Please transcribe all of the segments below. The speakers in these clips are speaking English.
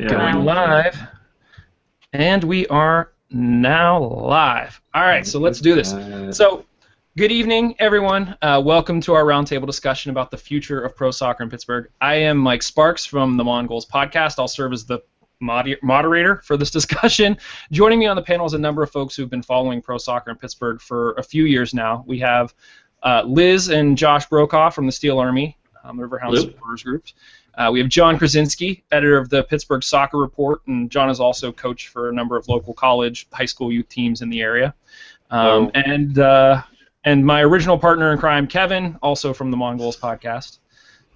Going live. And we are now live. All right, so let's do this. So, good evening, everyone. Welcome to our roundtable discussion about the future of pro soccer in Pittsburgh. I am Mike Sparks from the Mongols podcast. I'll serve as the moderator for this discussion. Joining me on the panel is a number of folks who've been following pro soccer in Pittsburgh for a few years now. We have Liz and Josh Brokaw from the Steel Army, Riverhounds supporters groups. We have John Krasinski, editor of the Pittsburgh Soccer Report, and John is also coach for a number of local college, high school youth teams in the area. And my original partner in crime, Kevin, also from the Mongols podcast.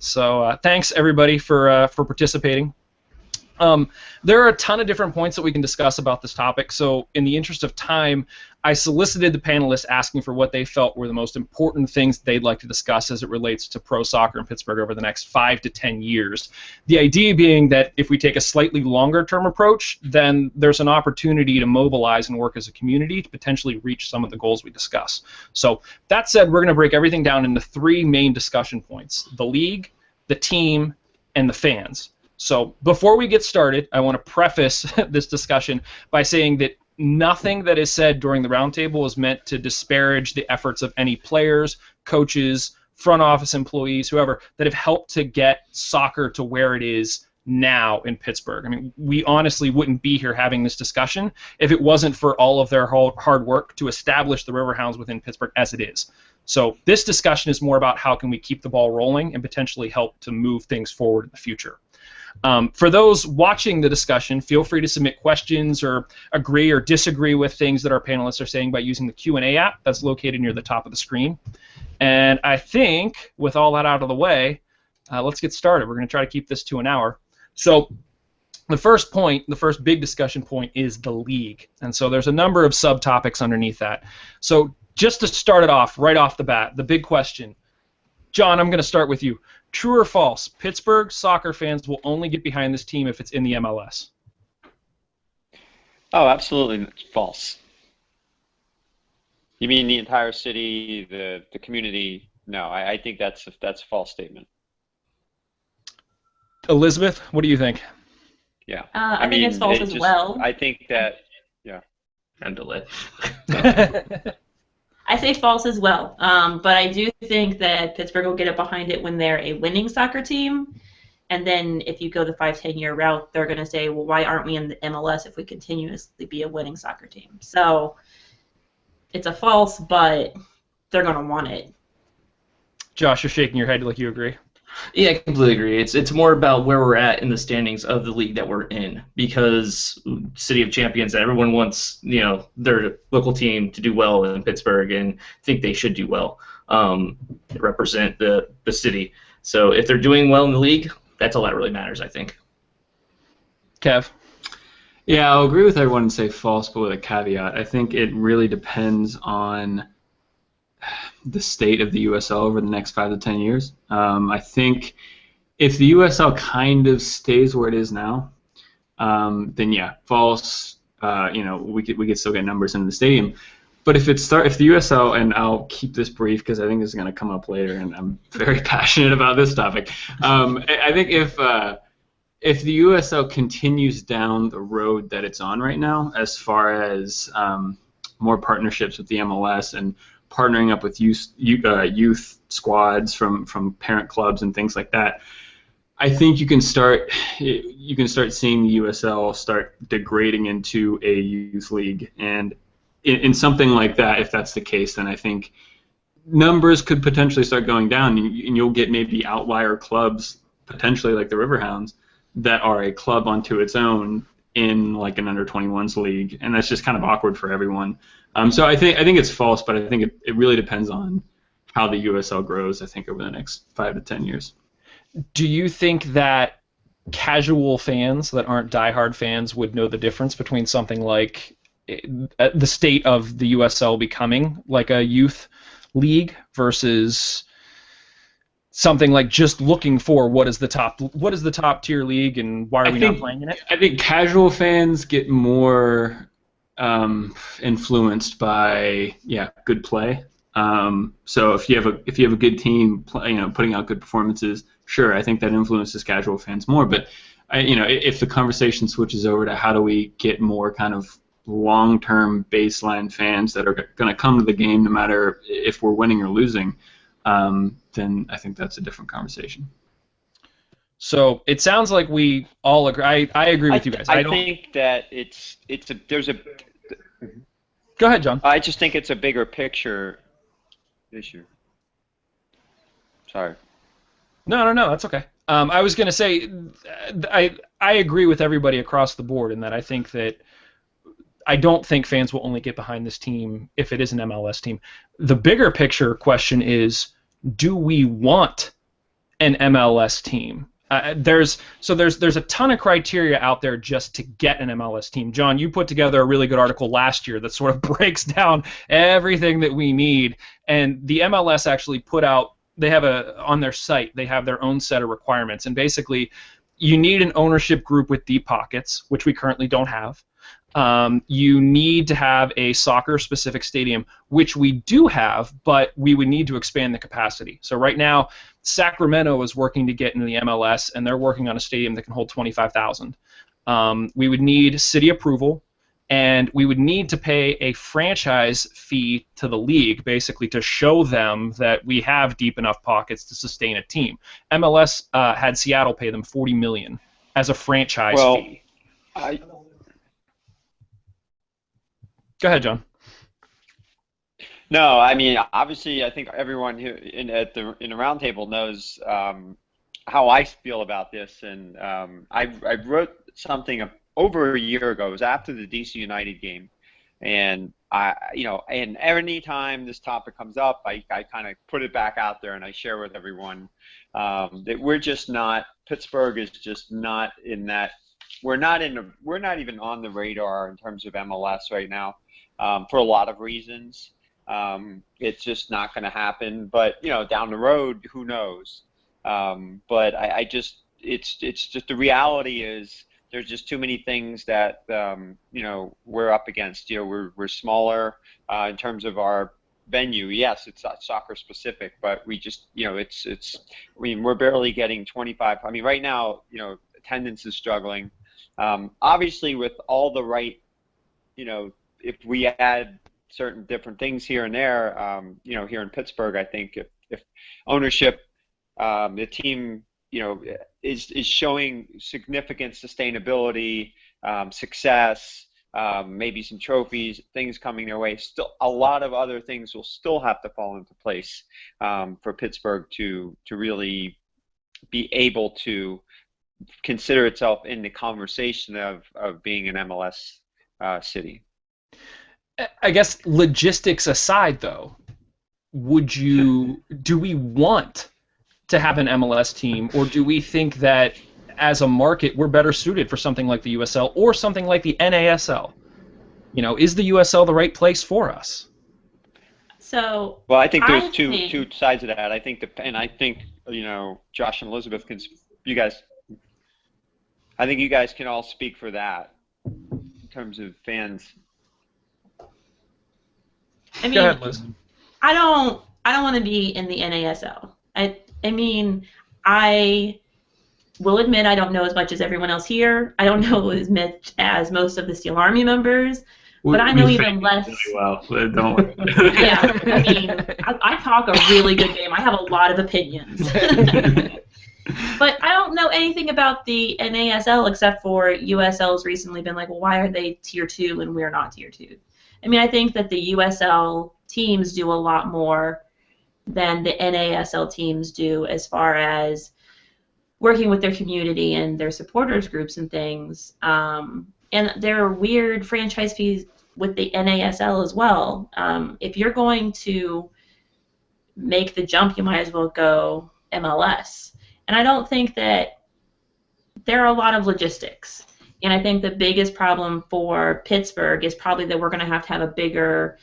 So thanks everybody for participating. There are a ton of different points that we can discuss about this topic, so in the interest of time, I solicited the panelists asking for what they felt were the most important things they'd like to discuss as it relates to pro soccer in Pittsburgh over the next 5 to 10 years. The idea being that if we take a slightly longer-term approach, then there's an opportunity to mobilize and work as a community to potentially reach some of the goals we discuss. So that said, we're going to break everything down into 3 main discussion points: the league, the team, and the fans. So before we get started, I want to preface this discussion by saying that nothing that is said during the roundtable is meant to disparage the efforts of any players, coaches, front office employees, whoever, that have helped to get soccer to where it is now in Pittsburgh. I mean, we honestly wouldn't be here having this discussion if it wasn't for all of their hard work to establish the Riverhounds within Pittsburgh as it is. So this discussion is more about how can we keep the ball rolling and potentially help to move things forward in the future. For those watching the discussion, feel free to submit questions or agree or disagree with things that our panelists are saying by using the Q&A app that's located near the top of the screen. And I think, with all that out of the way, let's get started. We're going to try to keep this to an hour. So the first point, the first big discussion point, is the league. And so there's a number of subtopics underneath that. So just to start it off, right off the bat, the big question. John, I'm going to start with you. True or false, Pittsburgh soccer fans will only get behind this team if it's in the MLS? Oh, absolutely false. You mean the entire city, the community? No, I think that's a false statement. Elizabeth, what do you think? Yeah. I think it's false as well. I think that, yeah. And delay. I say false as well, but I do think that Pittsburgh will get it behind it when they're a winning soccer team, and then if you go the 5-10 year route, they're going to say, well, why aren't we in the MLS if we continuously be a winning soccer team? So it's a false, but they're going to want it. Josh, you're shaking your head like you agree. Yeah, I completely agree. It's more about where we're at in the standings of the league that we're in, because City of Champions, everyone wants their local team to do well in Pittsburgh and think they should do well, represent the city. So if they're doing well in the league, that's all that really matters, I think. Kev? Yeah, I'll agree with everyone and say false, but with a caveat. I think it really depends on the state of the USL over the next 5 to 10 years. I think if the USL kind of stays where it is now, then yeah, false. We could still get numbers in the stadium. But if the USL, and I'll keep this brief because I think this is going to come up later, and I'm very passionate about this topic. I think if the USL continues down the road that it's on right now, as far as more partnerships with the MLS and partnering up with youth squads from parent clubs and things like that, I think you can start seeing the USL start degrading into a youth league, and in something like that, if that's the case, then I think numbers could potentially start going down, and you'll get maybe outlier clubs, potentially like the Riverhounds, that are a club unto its own in like an under-21s league, and that's just kind of awkward for everyone. So I think it's false, but I think it really depends on how the USL grows, I think, over the next 5 to 10 years. Do you think that casual fans that aren't diehard fans would know the difference between something like the state of the USL becoming like a youth league versus something like just looking for what is the top tier league and why are we not playing in it? I think casual fans get more influenced by good play. So if you have a good team, putting out good performances, sure, I think that influences casual fans more. But if the conversation switches over to how do we get more kind of long-term baseline fans that are going to come to the game no matter if we're winning or losing, then I think that's a different conversation. So it sounds like we all agree. I agree with you guys. I think that there's a. Go ahead, John. I just think it's a bigger picture issue. Sorry. No, that's okay. I was going to say I agree with everybody across the board in that I think that I don't think fans will only get behind this team if it is an MLS team. The bigger picture question is, do we want an MLS team? There's a ton of criteria out there just to get an MLS team. John, you put together a really good article last year that sort of breaks down everything that we need, and the MLS actually put out, they have on their site, they have their own set of requirements, and basically you need an ownership group with deep pockets, which we currently don't have. You need to have a soccer-specific stadium, which we do have, but we would need to expand the capacity. So right now, Sacramento is working to get into the MLS, and they're working on a stadium that can hold 25,000. We would need city approval, and we would need to pay a franchise fee to the league, basically to show them that we have deep enough pockets to sustain a team. MLS had Seattle pay them $40 million as a franchise fee. Go ahead, John. No, I mean, obviously, I think everyone here in the roundtable knows how I feel about this, and I wrote something over a year ago. It was after the DC United game, and and any time this topic comes up, I kind of put it back out there and I share with everyone that we're just not. Pittsburgh is just not in that. We're not even on the radar in terms of MLS right now. For a lot of reasons, it's just not going to happen. But down the road, who knows? But it's just the reality is there's just too many things that we're up against. We're smaller in terms of our venue. Yes, it's not soccer specific, but we just it's. I mean, we're barely getting 25. I mean, right now attendance is struggling. Obviously, with all the right if we add certain different things here and there, here in Pittsburgh, I think if ownership, the team, is showing significant sustainability, success, maybe some trophies, things coming their way. Still, a lot of other things will still have to fall into place for Pittsburgh to really be able to consider itself in the conversation of being an MLS city. I guess logistics aside, though, do we want to have an MLS team, or do we think that as a market we're better suited for something like the USL or something like the NASL? Is the USL the right place for us? So well, I think there's two sides of that. I think Josh and Elizabeth I think you guys can all speak for that in terms of fans. I mean, go ahead, Liz. I don't want to be in the NASL. I mean, I will admit I don't know as much as everyone else here. I don't know as much as most of the Steel Army members, but I know even less. Really well, don't worry. Yeah, I mean, I talk a really good game. I have a lot of opinions. But I don't know anything about the NASL except for USL's recently been like, well, why are they Tier 2 and we're not Tier 2? I mean, I think that the USL teams do a lot more than the NASL teams do as far as working with their community and their supporters groups and things. And there are weird franchise fees with the NASL as well. If you're going to make the jump, you might as well go MLS. And I don't think that there are a lot of logistics. And I think the biggest problem for Pittsburgh is probably that we're going to have a bigger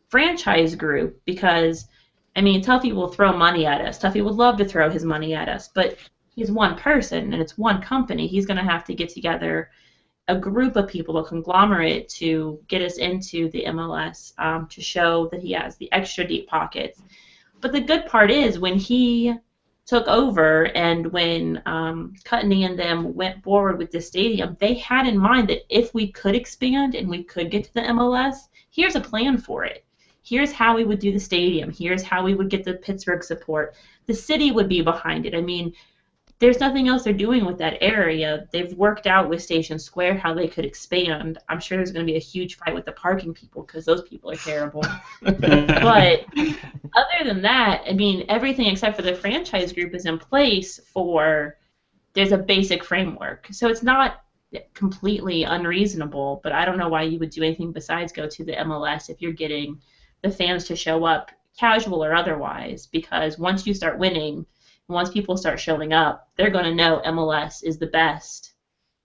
franchise group because, I mean, Tuffy will throw money at us. Tuffy would love to throw his money at us, but he's one person and it's one company. He's going to have to get together a group of people, a conglomerate, to get us into the MLS to show that he has the extra deep pockets. But the good part is when he took over and when Cutney and them went forward with the stadium, they had in mind that if we could expand and we could get to the MLS, here's a plan for it. Here's how we would do the stadium. Here's how we would get the Pittsburgh support. The city would be behind it. I mean, there's nothing else they're doing with that area. They've worked out with Station Square how they could expand. I'm sure there's going to be a huge fight with the parking people because those people are terrible. But other than that, I mean, everything except for the franchise group is in place for, there's a basic framework. So it's not completely unreasonable, but I don't know why you would do anything besides go to the MLS if you're getting the fans to show up, casual or otherwise, because once you start winning, once people start showing up, they're going to know MLS is the best.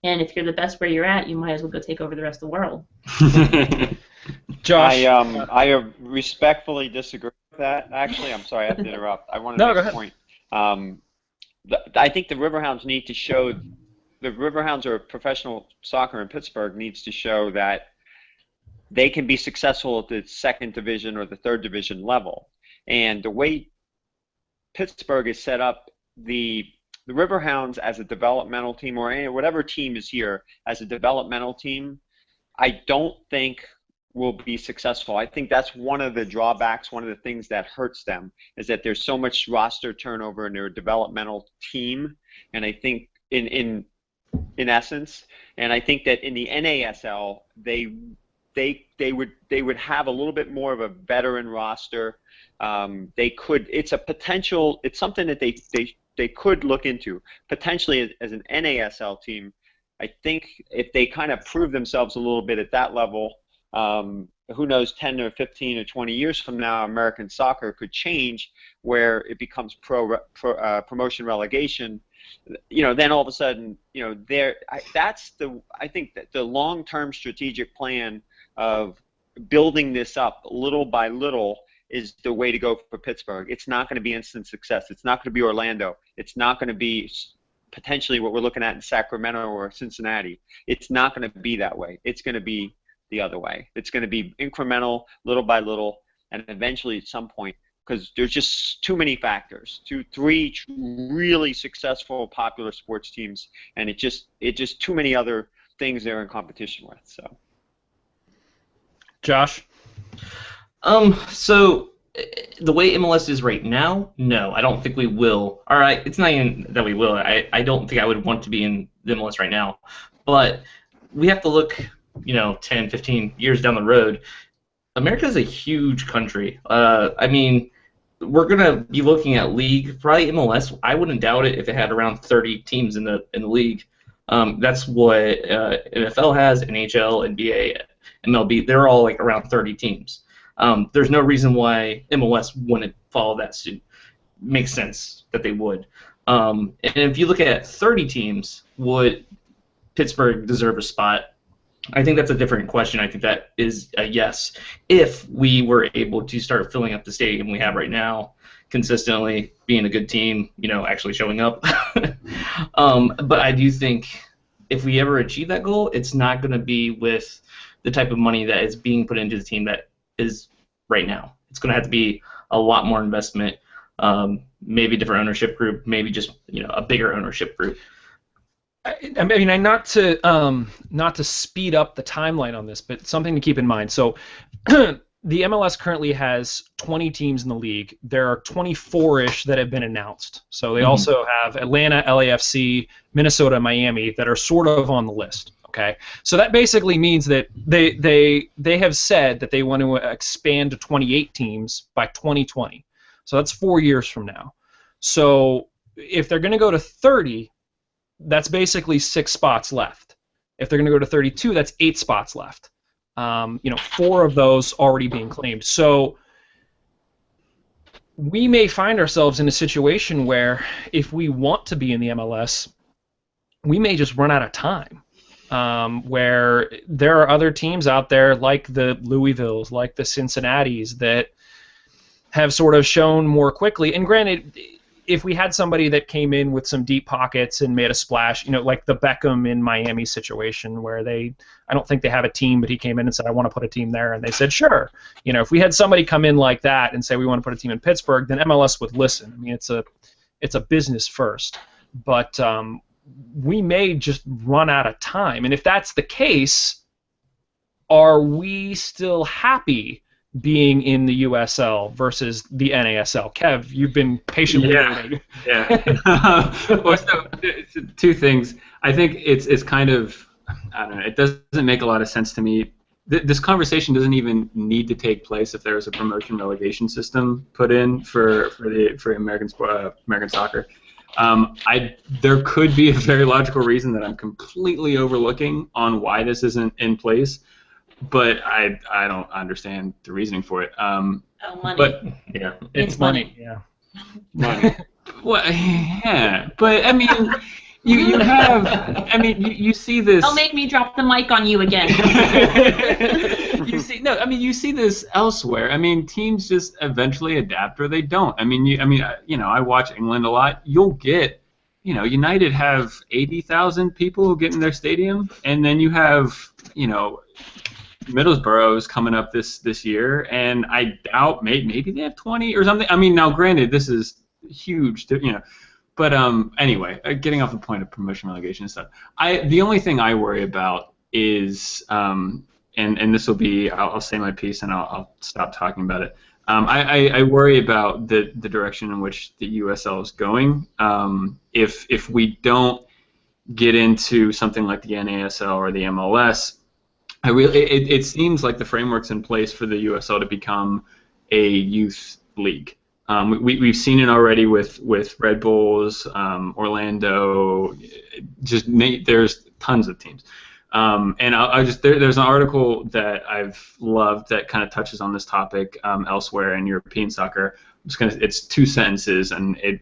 And if you're the best where you're at, you might as well go take over the rest of the world. Josh? I respectfully disagree with that. Actually, I'm sorry, I have to interrupt. I wanted to make a point. I think the Riverhounds need to show, the Riverhounds or professional soccer in Pittsburgh needs to show that they can be successful at the second division or the third division level. And the way Pittsburgh is set up, the Riverhounds as a developmental team, or whatever team is here as a developmental team, I don't think will be successful. I think that's one of the drawbacks, one of the things that hurts them, is that there's so much roster turnover in their developmental team. And I think in essence, and I think that in the NASL, they would have a little bit more of a veteran roster. They could. It's a potential. It's something that they could look into potentially as an NASL team. I think if they kind of prove themselves a little bit at that level, who knows, 10 or 15 or 20 years from now, American soccer could change where it becomes promotion relegation. You know, then all of a sudden, you know, I think that the long-term strategic plan of building this up little by little is the way to go for Pittsburgh. It's not going to be instant success. It's not going to be Orlando. It's not going to be potentially what we're looking at in Sacramento or Cincinnati. It's not going to be that way. It's going to be the other way. It's going to be incremental, little by little, and eventually at some point, because there's just too many factors, three really successful, popular sports teams, and it just too many other things they're in competition with. So, Josh? So the way MLS is right now, no, I don't think we will. All right, it's not even that we will. I don't think I would want to be in the MLS right now, but we have to look, 10, 15 years down the road. America is a huge country. I mean, we're gonna be looking at league, probably MLS. I wouldn't doubt it if it had around 30 teams in the league. That's what NFL has, NHL, NBA, MLB. They're all like around 30 teams. There's no reason why MLS wouldn't follow that suit. Makes sense that they would. And if you look at 30 teams, would Pittsburgh deserve a spot? I think that's a different question. I think that is a yes. If we were able to start filling up the stadium we have right now consistently, being a good team, actually showing up. But I do think if we ever achieve that goal, it's not going to be with the type of money that is being put into the team that is right now. It's going to have to be a lot more investment, maybe a different ownership group, maybe just a bigger ownership group. I mean, not to speed up the timeline on this, but something to keep in mind. So, the MLS currently has 20 teams in the league. There are 24-ish that have been announced. So they also have Atlanta, LAFC, Minnesota, Miami that are sort of on the list. Okay, so that basically means that they have said that they want to expand to 28 teams by 2020. So that's 4 years from now. So if they're going to go to 30, that's basically 6 spots left. If they're going to go to 32, that's 8 spots left. 4 of those already being claimed. So we may find ourselves in a situation where if we want to be in the MLS, we may just run out of time. Where there are other teams out there like the Louisvilles, like the Cincinnatis that have sort of shown more quickly. And granted, if we had somebody that came in with some deep pockets and made a splash, like the Beckham in Miami situation where I don't think they have a team, but he came in and said, I want to put a team there, and they said, sure. If we had somebody come in like that and say we want to put a team in Pittsburgh, then MLS would listen. I mean, it's a business first. But we may just run out of time. And if that's the case, are we still happy being in the USL versus the NASL? Kev, you've been patiently waiting. Yeah. Well, so, two things. I think it's kind of, I don't know, it doesn't make a lot of sense to me. This conversation doesn't even need to take place if there's a promotion relegation system put in for American soccer. There could be a very logical reason that I'm completely overlooking on why this isn't in place, but I don't understand the reasoning for it. Money. But yeah, it's money. Yeah. Money. Well, yeah, but I mean, you have, I mean, you see this. Don't make me drop the mic on you again. You see this elsewhere. I mean, teams just eventually adapt or they don't. I mean, I watch England a lot. You'll get, United have 80,000 people who get in their stadium, and then you have, Middlesbrough's coming up this year, and I doubt maybe they have 20 or something. I mean, now granted, this is huge, but anyway, getting off the point of promotion relegation and stuff. The only thing I worry about is, and this will be, I'll say my piece and I'll stop talking about it. I worry about the direction in which the USL is going. If we don't get into something like the NASL or the MLS, it seems like the framework's in place for the USL to become a youth league. We've seen it already with Red Bulls, Orlando. There's tons of teams. And there's an article that I've loved that kind of touches on this topic elsewhere in European soccer. It's 2 sentences, and it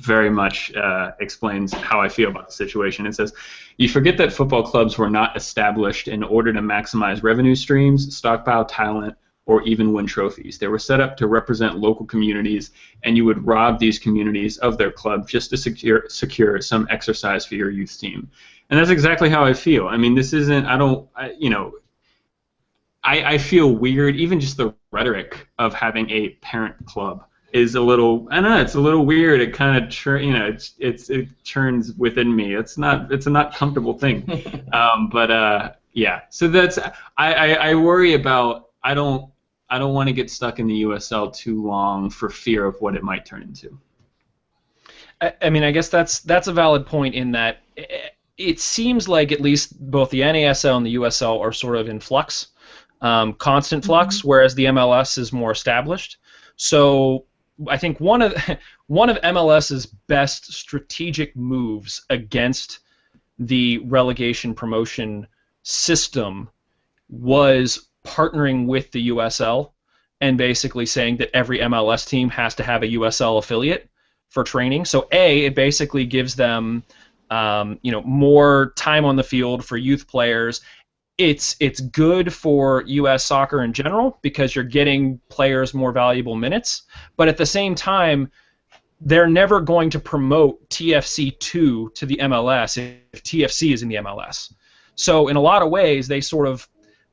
very much explains how I feel about the situation. It says, "You forget that football clubs were not established in order to maximize revenue streams, stockpile talent, or even win trophies. They were set up to represent local communities, and you would rob these communities of their club just to secure some exercise for your youth team." And that's exactly how I feel. I mean, this isn't, I feel weird, even just the rhetoric of having a parent club is a little, I don't know, it's a little weird. It kind of, it churns within me. It's a not comfortable thing. Yeah. So that's, I worry about, I don't want to get stuck in the USL too long for fear of what it might turn into. I mean, I guess that's a valid point in that it seems like at least both the NASL and the USL are sort of in flux, constant flux, whereas the MLS is more established. So I think one of MLS's best strategic moves against the relegation promotion system was partnering with the USL and basically saying that every MLS team has to have a USL affiliate for training. So it basically gives them more time on the field for youth players. It's good for U.S. soccer in general because you're getting players more valuable minutes, but at the same time, they're never going to promote TFC2 to the MLS if TFC is in the MLS. So in a lot of ways, they sort of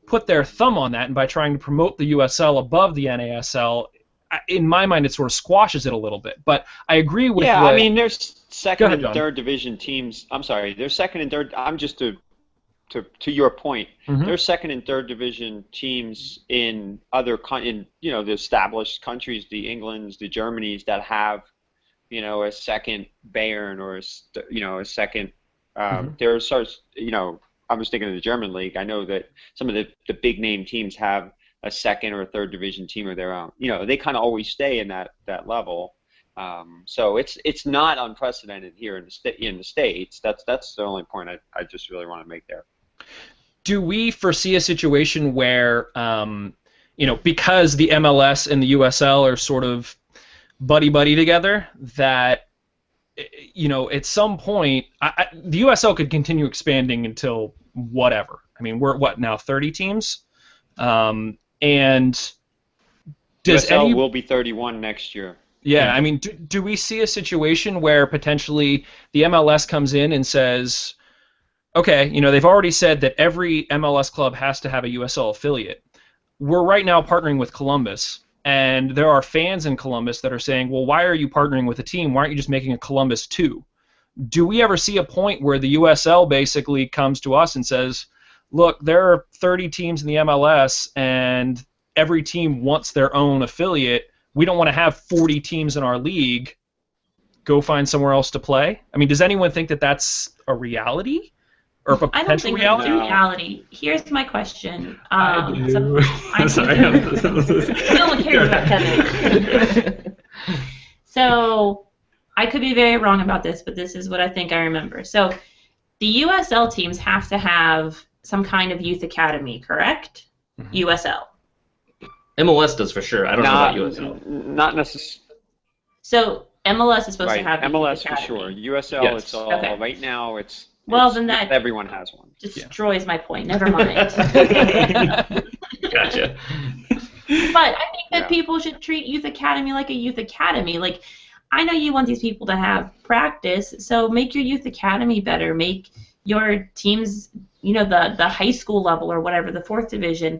put their thumb on that, and by trying to promote the USL above the NASL, in my mind, it sort of squashes it a little bit. But I agree with I mean, there's second ahead, and third division teams. I'm sorry, there's second and third. I'm just to your point. There's second and third division teams in other the established countries, the Englands, the Germanys that have a second Bayern or a second. There's I was thinking of the German league. I know that some of the big name teams have a second or a third division team of their own. They kind of always stay in that level. So it's not unprecedented here in the States. That's the only point I just really want to make there. Do we foresee a situation where because the MLS and the USL are sort of buddy together, that at some point the USL could continue expanding until whatever? I mean, we're what now, 30 teams, and USL will be 31 next year. Yeah, I mean, do we see a situation where potentially the MLS comes in and says, okay, they've already said that every MLS club has to have a USL affiliate. We're right now partnering with Columbus, And there are fans in Columbus that are saying, well, why are you partnering with a team? Why aren't you just making a Columbus 2? Do we ever see a point where the USL basically comes to us and says, look, there are 30 teams in the MLS, and every team wants their own affiliate. We don't want to have 40 teams in our league. Go find somewhere else to play? I mean, does anyone think that that's a reality? Or a potential I don't think reality? it's a reality. Here's my question. I do. I'm Sorry. no one cares about Kevin. So I could be very wrong about this, but this is what I think I remember. So the USL teams have to have some kind of youth academy, correct? Mm-hmm. USL. MLS does for sure. I don't know about USL. Not necessarily. So MLS is supposed Right, to have the MLS youth for sure. academy. USL, Yes. it's all Okay. right now. It's Well, it's- then that everyone has one. destroys my point. Never mind. Gotcha. But I think that Yeah. people should treat youth academy like a youth academy. Like, I know you want these people to have practice, so make your youth academy better. Make your teams, the high school level or whatever, the 4th division.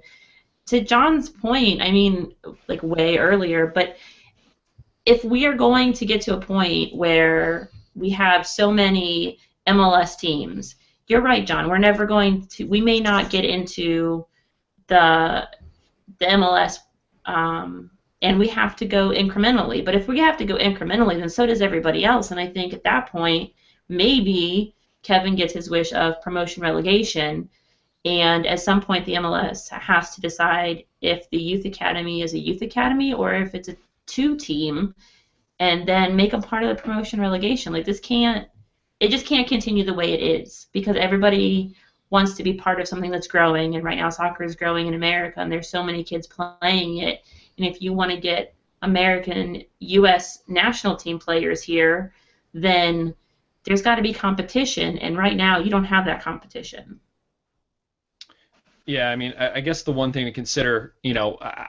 To John's point, I mean, like way earlier, but if we are going to get to a point where we have so many MLS teams, you're right, John. We're never going to. We may not get into the MLS, and we have to go incrementally. But if we have to go incrementally, then so does everybody else. And I think at that point, maybe Kevin gets his wish of promotion relegation, and at some point the MLS has to decide if the youth academy is a youth academy or if it's a 2-team, and then make them part of the promotion relegation. Like, it just can't continue the way it is, because everybody wants to be part of something that's growing, and right now soccer is growing in America, and there's so many kids playing it. And if you want to get American U.S. national team players here, then there's got to be competition, and right now you don't have that competition. Yeah, I mean, I guess the one thing to consider,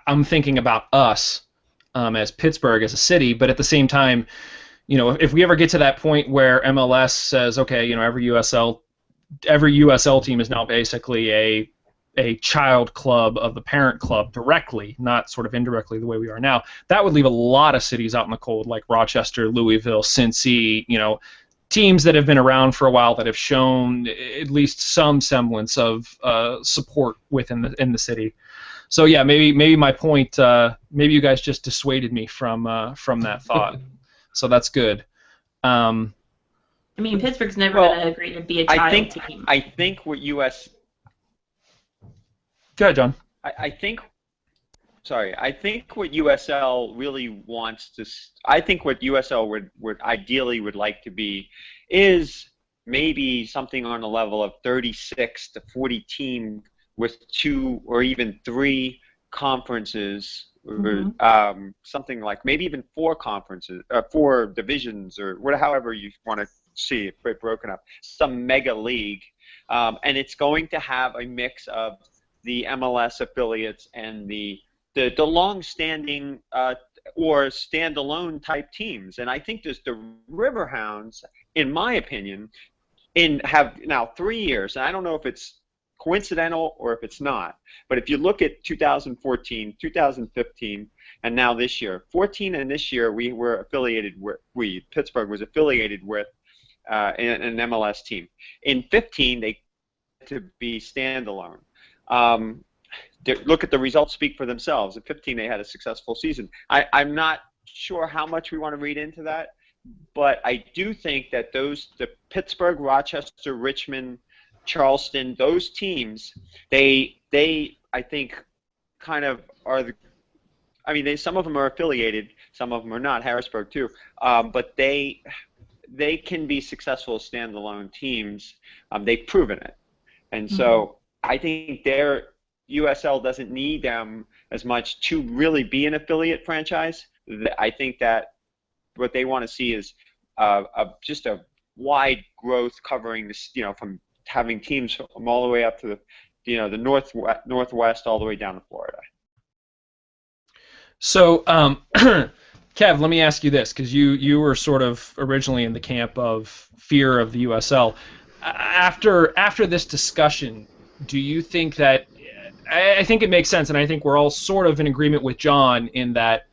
I'm thinking about us as Pittsburgh, as a city, but at the same time, if we ever get to that point where MLS says, okay, every USL team is now basically a child club of the parent club directly, not sort of indirectly the way we are now, that would leave a lot of cities out in the cold, like Rochester, Louisville, Cincy, teams that have been around for a while that have shown at least some semblance of support within the city. So yeah, maybe my point, maybe you guys just dissuaded me from that thought. So that's good. I mean, Pittsburgh's never going to agree to be a child team. I think what Go ahead, John. I think what USL really wants to. I think what USL would ideally would like to be is maybe something on the level of 36 to 40 team with 2 or even 3 conferences, or something like maybe even 4 conferences, 4 divisions, or however you want to see it broken up. Some mega league, and it's going to have a mix of the MLS affiliates and the long-standing or standalone type teams. And I think there's the Riverhounds, in my opinion, have now 3 years, and I don't know if it's coincidental or if it's not, but if you look at 2014, 2015, and now this year, 14 and this year we were affiliated with, Pittsburgh was affiliated with an MLS team. In 15, they to be standalone. Look at the results speak for themselves. In 15, they had a successful season. I'm not sure how much we want to read into that, but I do think that the Pittsburgh, Rochester, Richmond, Charleston, those teams, they I think kind of are some of them are affiliated, some of them are not, Harrisburg too, but they can be successful as standalone teams. They've proven it, and so I think USL doesn't need them as much to really be an affiliate franchise. I think that what they want to see is just a wide growth covering this, from having teams from all the way up to the northwest all the way down to Florida. So, Kev, let me ask you this, because you were sort of originally in the camp of fear of the USL. After this discussion, do you think that I think it makes sense, and I think we're all sort of in agreement with John in that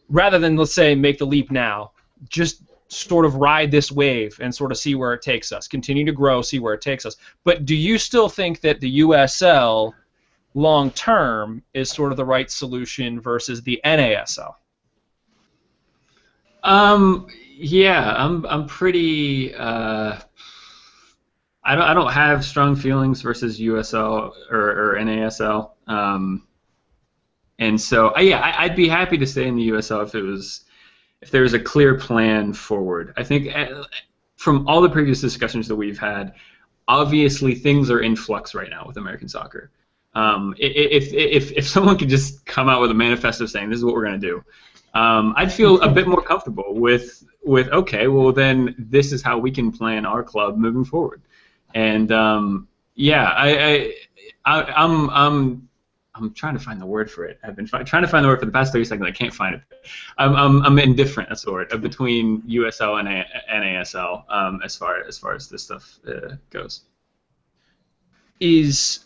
rather than, let's say, make the leap now, just sort of ride this wave and sort of see where it takes us, continue to grow, see where it takes us. But do you still think that the USL long term is sort of the right solution versus the NASL? Yeah, I'm pretty. I don't have strong feelings versus USL or NASL. And so yeah, I'd be happy to stay in the USL if there was a clear plan forward. I think from all the previous discussions that we've had, obviously things are in flux right now with American soccer. If someone could just come out with a manifesto saying this is what we're going to do, I'd feel a bit more comfortable with okay, well then this is how we can plan our club moving forward. And yeah, I'm trying to find the word for it. I've been trying to find the word for the past 30 seconds. I can't find it. I'm indifferent. That's the word between USL and NASL as far as this stuff goes. Is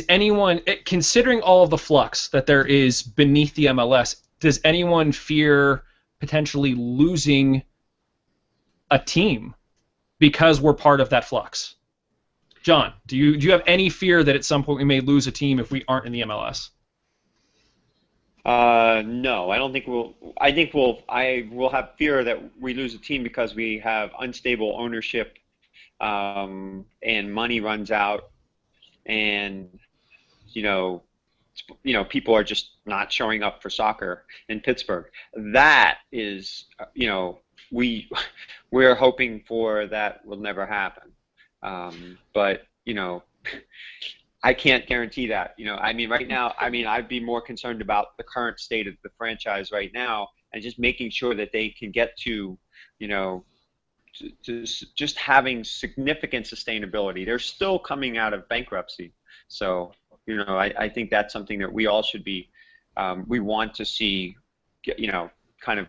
anyone, considering all of the flux that there is beneath the MLS, does anyone fear potentially losing a team because we're part of that flux? John, do you have any fear that at some point we may lose a team if we aren't in the MLS? No, I don't think we'll. I will have fear that we lose a team because we have unstable ownership, and money runs out, and people are just not showing up for soccer in Pittsburgh. That is, we're hoping for that will never happen. But I can't guarantee that. Right now, I'd be more concerned about the current state of the franchise right now and just making sure that they can get to, just having significant sustainability. They're still coming out of bankruptcy, so I think that's something that we all should be. We want to see, kind of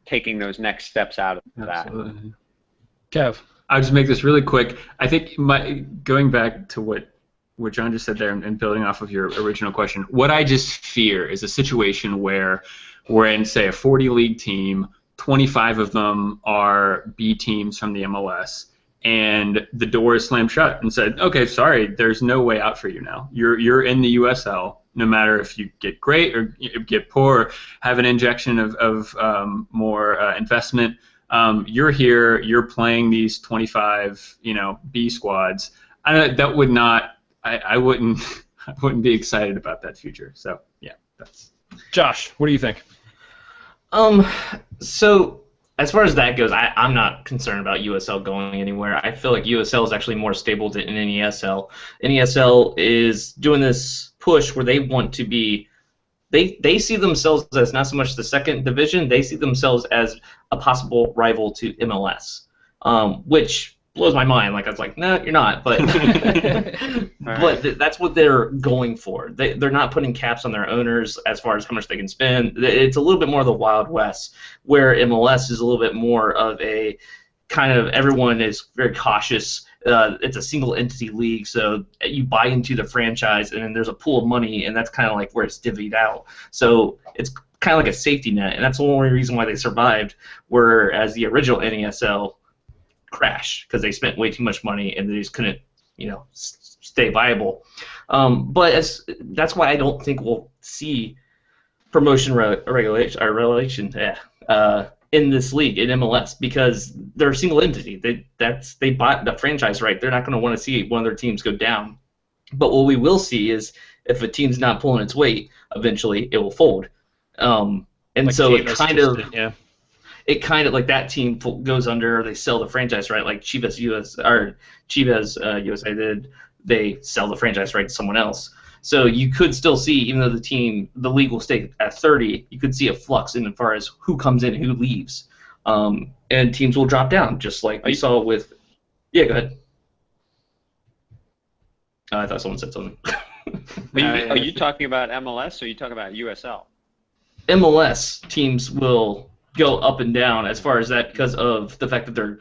taking those next steps out of that. Absolutely. Kev, I'll just make this really quick. I think going back to what John just said there and building off of your original question, what I just fear is a situation where we're in, say, a 40-league team, 25 of them are B teams from the MLS, and the door is slammed shut and said, okay, sorry, there's no way out for you now. You're in the USL, no matter if you get great or you get poor, or have an injection of more investment. You're here. You're playing these 25, B squads. That would not. I wouldn't. I wouldn't be excited about that future. So yeah, that's. Josh, what do you think? So as far as that goes, I'm not concerned about USL going anywhere. I feel like USL is actually more stable than NASL. NASL is doing this push where they want to be. They see themselves as not so much the second division. They see themselves as a possible rival to MLS, which blows my mind. Like I was like, no, you're not. But but that's what they're going for. They're not putting caps on their owners as far as how much they can spend. It's a little bit more of the Wild West, where MLS is a little bit more of a kind of everyone is very cautious. It's a single entity league, so you buy into the franchise, and then there's a pool of money, and that's kind of like where it's divvied out. So it's kind of like a safety net, and that's the only reason why they survived. Whereas the original NASL crashed because they spent way too much money and they just couldn't, stay viable. But that's why I don't think we'll see promotion relegation in this league in MLS, because they're a single entity. They bought the franchise right. They're not going to want to see one of their teams go down. But what we will see is if a team's not pulling its weight, eventually it will fold. And like so it kind of like that team goes under. They sell the franchise right, like Chivas USA did. They sell the franchise right to someone else. So you could still see, even though the league will stay at 30, you could see a flux in as far as who comes in and who leaves. And teams will drop down, just like we saw with... Yeah, go ahead. I thought someone said something. Are you talking about MLS or are you talking about USL? MLS teams will go up and down as far as that because of the fact that they're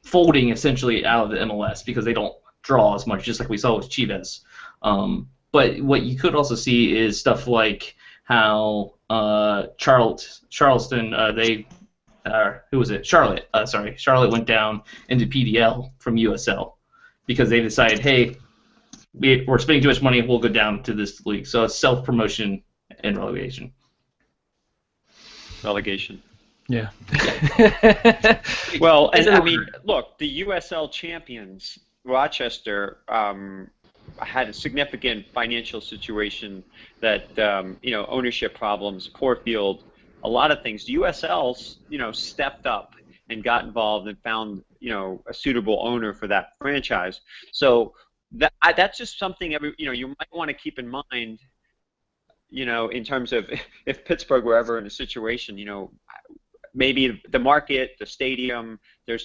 folding essentially out of the MLS because they don't draw as much, just like we saw with Chivas. But what you could also see is stuff like how Charleston, who was it? Charlotte. Charlotte went down into PDL from USL because they decided, hey, we're spending too much money, we'll go down to this league. So it's self-promotion and relegation. Yeah. Well, and I mean, look, the USL champions, Rochester, had a significant financial situation that, ownership problems, poor field, a lot of things. The USL's, stepped up and got involved and found, a suitable owner for that franchise. So that's just something you might want to keep in mind, in terms of if Pittsburgh were ever in a situation, maybe the market, the stadium, there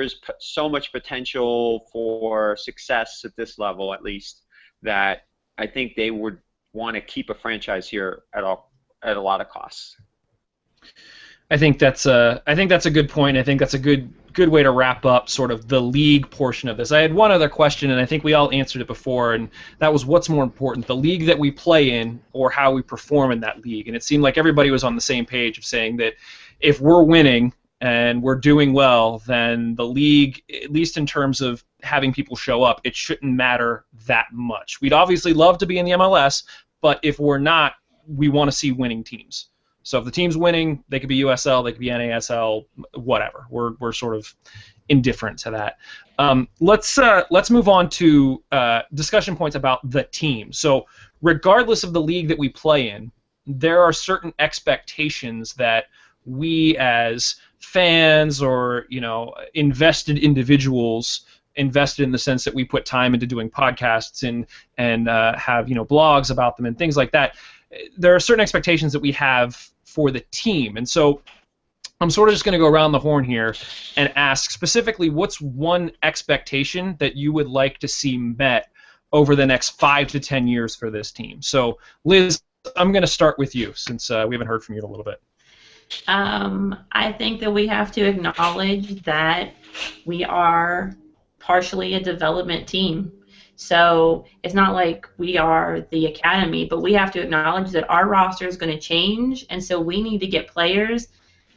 is so much potential for success at this level, at least, that I think they would want to keep a franchise here at a lot of costs. I think that's a good point. I think that's a good way to wrap up sort of the league portion of this. I had one other question, and I think we all answered it before, and that was what's more important, the league that we play in or how we perform in that league. And it seemed like everybody was on the same page of saying that if we're winning and we're doing well, then the league, at least in terms of having people show up, it shouldn't matter that much. We'd obviously love to be in the MLS, but if we're not, we want to see winning teams. So if the team's winning, they could be USL, they could be NASL, whatever. We're sort of indifferent to that. Let's move on to discussion points about the team. So regardless of the league that we play in, there are certain expectations that we as fans or invested individuals, invested in the sense that we put time into doing podcasts and have blogs about them and things like that. There are certain expectations that we have for the team, and so I'm sort of just going to go around the horn here and ask specifically, what's one expectation that you would like to see met over the next 5 to 10 years for this team? So Liz, I'm going to start with you since we haven't heard from you in a little bit. I think that we have to acknowledge that we are partially a development team. So it's not like we are the academy, but we have to acknowledge that our roster is going to change, and so we need to get players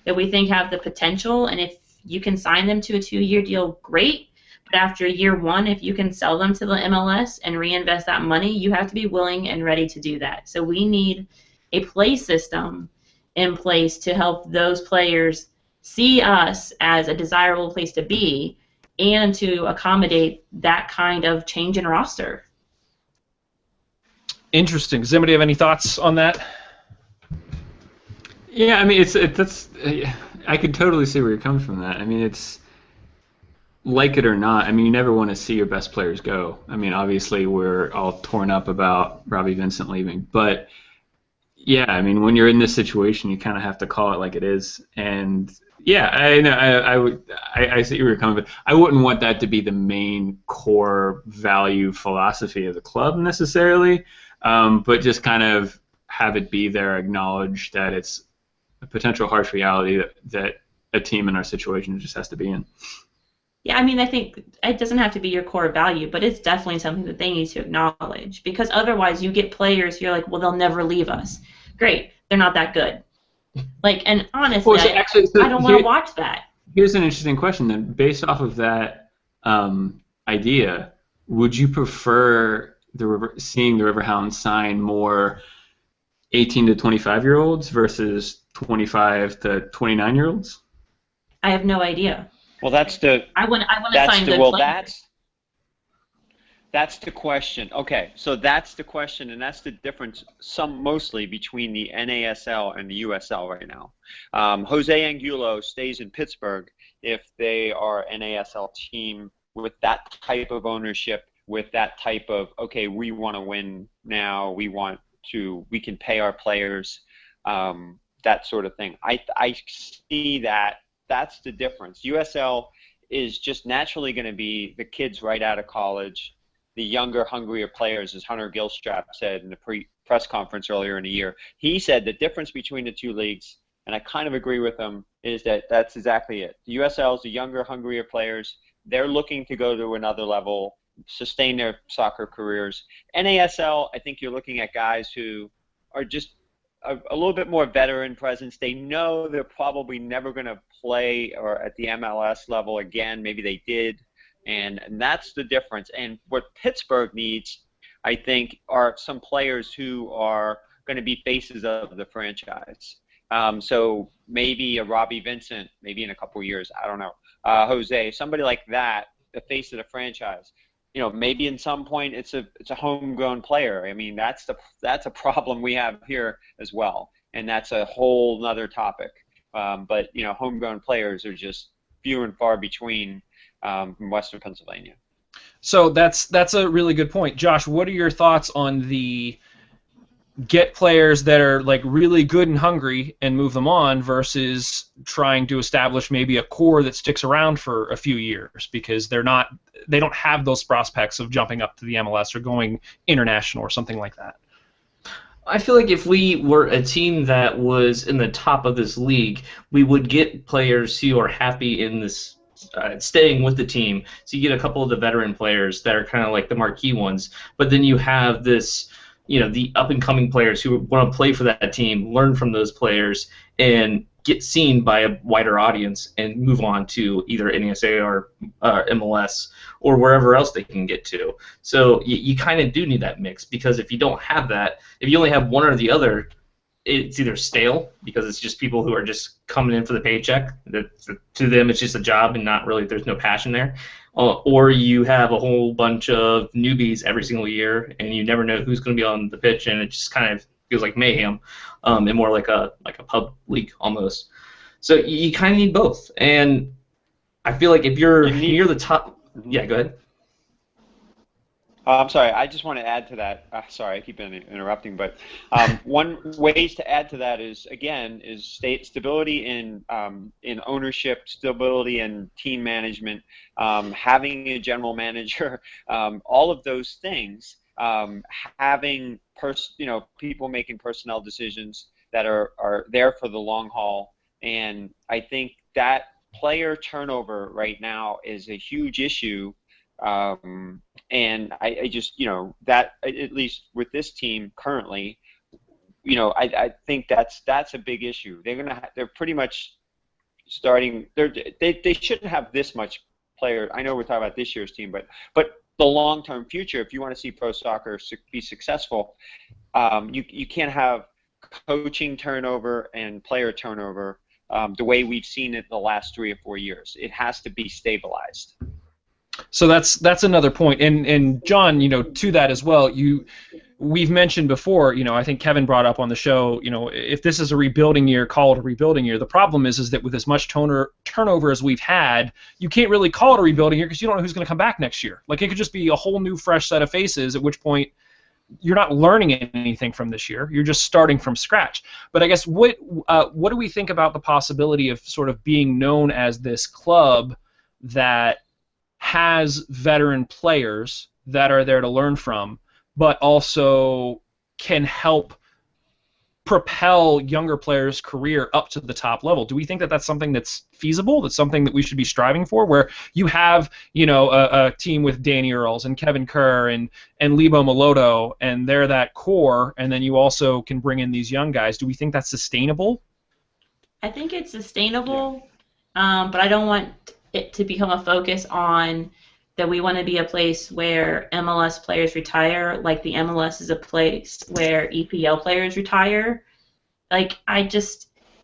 that we think have the potential, and if you can sign them to a 2-year deal, great. But after year 1, if you can sell them to the MLS and reinvest that money, you have to be willing and ready to do that. So we need a play system in place to help those players see us as a desirable place to be and to accommodate that kind of change in roster. Interesting. Does anybody have any thoughts on that? Yeah, I mean, I could totally see where you're coming from. That, I mean, it's like it or not. I mean, you never want to see your best players go. I memean, obviously, we're all torn up about Robbie Vincent leaving, but yeah, I mean, when you're in this situation, you kind of have to call it like it is. And yeah, I know I see where you're coming from. I wouldn't want that to be the main core value philosophy of the club necessarily, but just kind of have it be there, acknowledge that it's a potential harsh reality that a team in our situation just has to be in. Yeah, I mean, I think it doesn't have to be your core value, but it's definitely something that they need to acknowledge, because otherwise you get players, you're like, well, they'll never leave us. Great, they're not that good. Like, and honestly, well, so I don't want to watch that. Here's an interesting question then. Based off of that idea, would you prefer seeing the Riverhounds sign more 18 to 25-year-olds versus 25 to 29-year-olds? I have no idea. Well, I want to sign good players. That's the question. Okay, so that's the question, and that's the difference mostly between the NASL and the USL right now. Jose Angulo stays in Pittsburgh if they are an NASL team with that type of ownership, with that type of, okay, we want to win now, we can pay our players, that sort of thing. I see that. That's the difference. USL is just naturally going to be the kids right out of college, the younger, hungrier players, as Hunter Gilstrap said in the press conference earlier in the year. He said the difference between the two leagues, and I kind of agree with him, is that that's exactly it. The USL is the younger, hungrier players. They're looking to go to another level. sustain their soccer careers. NASL, I think you're looking at guys who are just a little bit more veteran presence. They know they're probably never going to play or at the MLS level again. Maybe they did, and that's the difference. And what Pittsburgh needs, I think, are some players who are going to be faces of the franchise. So maybe a Robbie Vincent, maybe in a couple years, I don't know. Jose, somebody like that, the face of the franchise. You know, maybe in some point it's a homegrown player. I mean, that's a problem we have here as well, and that's a whole other topic. But you know, homegrown players are just few and far between from Western Pennsylvania. So that's a really good point, Josh. What are your thoughts on the get players that are like really good and hungry and move them on versus trying to establish maybe a core that sticks around for a few years because they don't have those prospects of jumping up to the MLS or going international or something like that? I feel like if we were a team that was in the top of this league, we would get players who are happy in this staying with the team. So you get a couple of the veteran players that are kind of like the marquee ones, but then you have this, you know, the up-and-coming players who want to play for that team, learn from those players, and get seen by a wider audience and move on to either NASL or MLS or wherever else they can get to. So you kind of do need that mix, because if you don't have that, if you only have one or the other, it's either stale because it's just people who are just coming in for the paycheck. To them, it's just a job and not really, there's no passion there. Or you have a whole bunch of newbies every single year, and you never know who's going to be on the pitch, and it just kind of feels like mayhem, and more like a pub league almost. So you kind of need both, and I feel like if you're near the top, yeah, go ahead. I'm sorry, I just want to add to that. Sorry, I keep interrupting, but one ways to add to that is, again, stability in ownership, stability in team management, having a general manager, all of those things, having people making personnel decisions that are there for the long haul, and I think that player turnover right now is a huge issue. And I just, that at least with this team currently, I think that's a big issue. They're pretty much starting. They shouldn't have this much player. I know we're talking about this year's team, but the long-term future, if you want to see pro soccer be successful, you can't have coaching turnover and player turnover the way we've seen it the last 3 or 4 years. It has to be stabilized. So that's another point, and John, to that as well. We've mentioned before, I think Kevin brought up on the show, if this is a rebuilding year, call it a rebuilding year. The problem is that with as much turnover as we've had, you can't really call it a rebuilding year because you don't know who's going to come back next year. Like, it could just be a whole new, fresh set of faces. At which point, you're not learning anything from this year. You're just starting from scratch. But I guess what do we think about the possibility of sort of being known as this club that has veteran players that are there to learn from, but also can help propel younger players' career up to the top level? Do we think that that's something that's feasible? That's something that we should be striving for, where you have, a team with Danny Earls and Kevin Kerr and Lebo Moloto, and they're that core, and then you also can bring in these young guys. Do we think that's sustainable? I think it's sustainable, but I don't want it to become a focus on that we want to be a place where MLS players retire, like the MLS is a place where EPL players retire.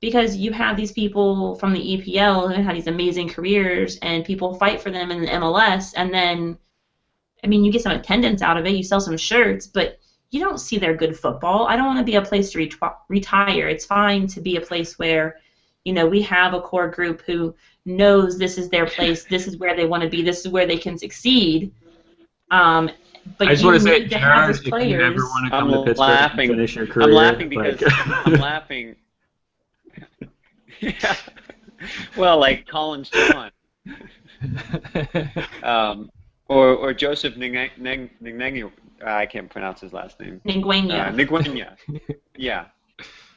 Because you have these people from the EPL who have these amazing careers, and people fight for them in the MLS, and then, you get some attendance out of it, you sell some shirts, but you don't see their good football. I don't want to be a place to retire. It's fine to be a place where, we have a core group who knows this is their place, this is where they want to be, this is where they can succeed. But I just want to say, Jared, if you ever want to come to Pittsburgh and finish your career, I'm laughing because I'm laughing. Yeah. Well, like Colin Strawn. Or Joseph Nguyen. I can't pronounce his last name. Nguyen. Nguyen. Yeah.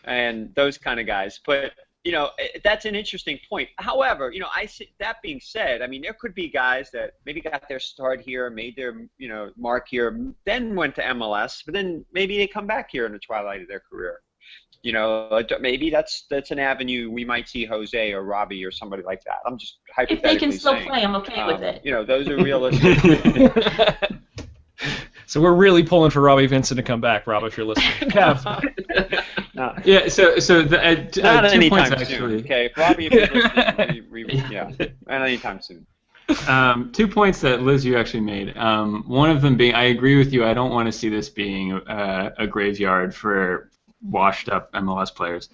And those kind of guys. But that's an interesting point. However, that being said, I mean, there could be guys that maybe got their start here, made their, mark here, then went to MLS, but then maybe they come back here in the twilight of their career. Maybe that's an avenue we might see Jose or Robbie or somebody like that. I'm just hypothetically If they can still saying. play, I'm okay with it. Those are realistic. So we're really pulling for Robbie Vincent to come back, Rob, if you're listening. No. Yeah, so the Not 2 anytime points soon. actually. Okay, if Robbie, if you're listening, not anytime soon. 2 points that Liz, you actually made. One of them being, I agree with you. I don't want to see this being a graveyard for washed-up MLS players.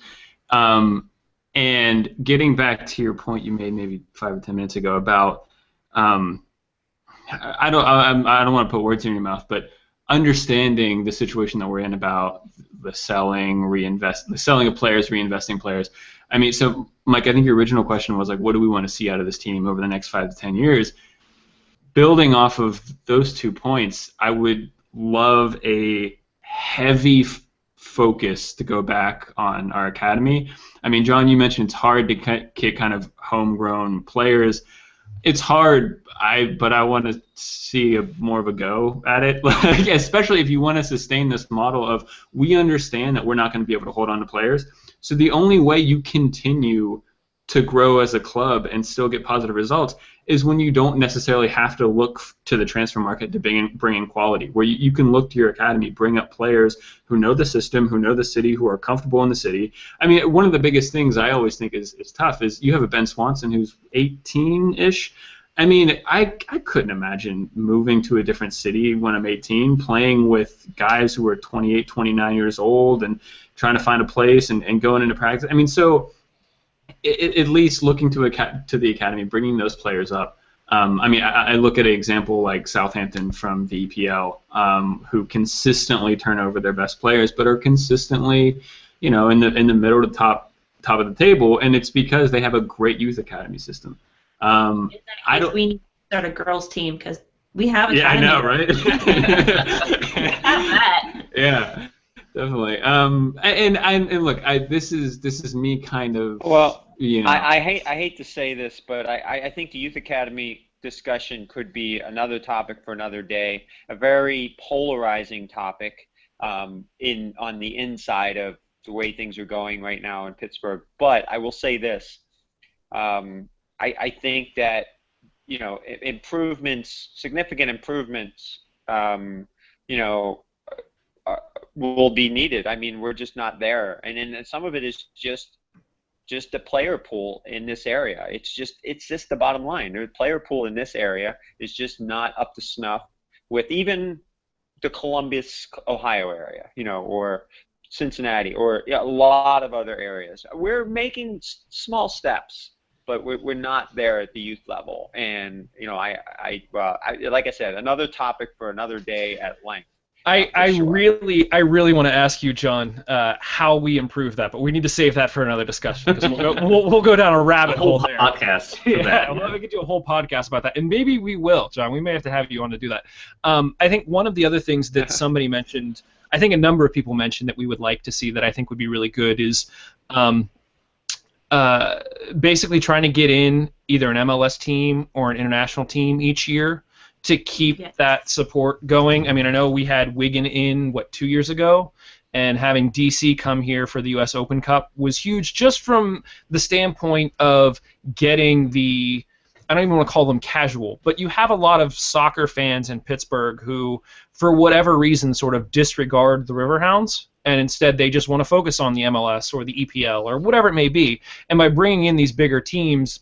And getting back to your point you made maybe 5 or 10 minutes ago about, I don't want to put words in your mouth, but understanding the situation that we're in about the selling of players, reinvesting players. I mean, so Mike, I think your original question was like, what do we want to see out of this team over the next 5 to 10 years? Building off of those 2 points, I would love a heavy focus to go back on our academy. I mean, John, you mentioned it's hard to get kind of homegrown players. It's hard, but I want to see more of a go at it, especially if you want to sustain this model of we understand that we're not going to be able to hold on to players. So the only way you continue to grow as a club and still get positive results is when you don't necessarily have to look to the transfer market to bring in quality, where you can look to your academy, bring up players who know the system, who know the city, who are comfortable in the city. I mean, one of the biggest things I always think is tough is you have a Ben Swanson who's 18-ish. I mean, I couldn't imagine moving to a different city when I'm 18, playing with guys who are 28, 29 years old and trying to find a place and going into practice. I mean, so at least looking to the academy, bringing those players up. I mean, I look at an example like Southampton from the EPL, who consistently turn over their best players, but are consistently, in the middle to top of the table, and it's because they have a great youth academy system. We need to start a girls' team because we have a Yeah, I know, right? have that. Yeah, definitely. And look, this is me kind of. Well, I hate to say this, but I think the youth academy discussion could be another topic for another day. A very polarizing topic on the inside of the way things are going right now in Pittsburgh. But I will say this. I think that significant improvements, will be needed. I mean, we're just not there, and then some of it is just the player pool in this area. It's just the bottom line. The player pool in this area is just not up to snuff with even the Columbus, Ohio area, or Cincinnati, or a lot of other areas. We're making small steps, but we're not there at the youth level. And like I said, another topic for another day at length. I really want to ask you, John, how we improve that, but we need to save that for another discussion because we'll go down a rabbit hole there. Podcast. We could do a whole podcast about that, and maybe we will, John. We may have to have you on to do that. I think one of the other things that somebody mentioned, I think a number of people mentioned that we would like to see that I think would be really good is basically trying to get in either an MLS team or an international team each year to keep that support going. I mean, I know we had Wigan in, 2 years ago, and having DC come here for the US Open Cup was huge just from the standpoint of getting the, I don't even want to call them casual, but you have a lot of soccer fans in Pittsburgh who, for whatever reason, sort of disregard the Riverhounds, and instead they just want to focus on the MLS or the EPL or whatever it may be. And by bringing in these bigger teams,